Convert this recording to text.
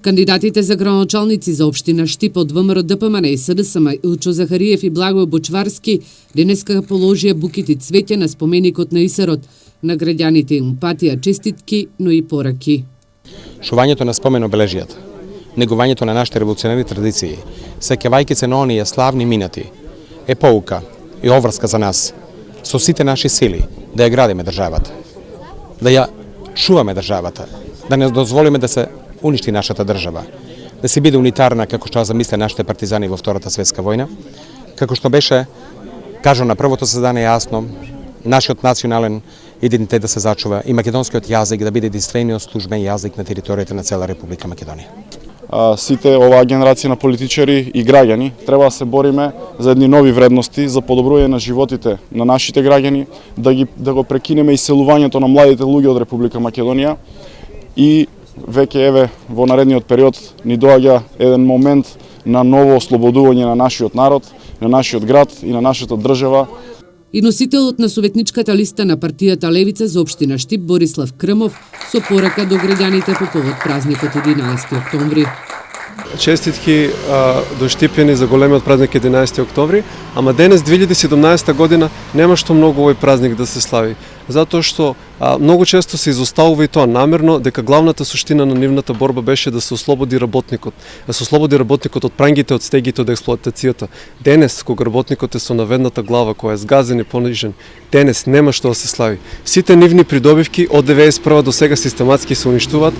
Кандидатите за градоначалници за општина Штип од ВМРО ДПМН и СДСМ Илчо Захариев и Благој Бочварски денеска положија букити цвеќе на споменикот на Исерот. На граѓаните им патија честитки, но и пораки. Шувањето на спомен обележијата, негувањето на нашите револуционарни традиции, сеќавајќи се на оние славни минати, е поука и обврска за нас со сите наши сили да ја градиме државата, да ја чуваме државата, да не дозволиме да се уништи нашата држава, да се биде унитарна како што замисле нашите партизани во Втората светска војна, како што беше кажано на првото заседание јасно, нашиот национален идентитет да се зачува и македонскиот јазик да биде единствениот службен јазик на територијата на цела Република Македонија. Сите оваа генерација на политичари и граѓани треба да се бориме за едни нови вредности, за подобрување на животите на нашите граѓани, да го прекинеме иселувањето на младите луѓе од Република Македонија и веќе еве во наредниот период ни доаѓа еден момент на ново ослободување на нашиот народ, на нашиот град и на нашата држава. И носителот на советничката листа на партијата Левица за општина Штип Борислав Крмов со порака до граѓаните по повод празникот 11 октомври. Честитки до Штипјани за големиот празник 11 октомври, ама денес 2017 година нема што многу овој празник да се слави, затоа што многу често се изоставува и тоа намерно дека главната суштина на нивната борба беше да се ослободи работникот, од прангите, од стегите, од експлоатацијата. Денес кога работникот е со наведната глава која е згазен и понижен, денес нема што да се слави. Сите нивни придобивки од 91 до сега систематски се уништуваат.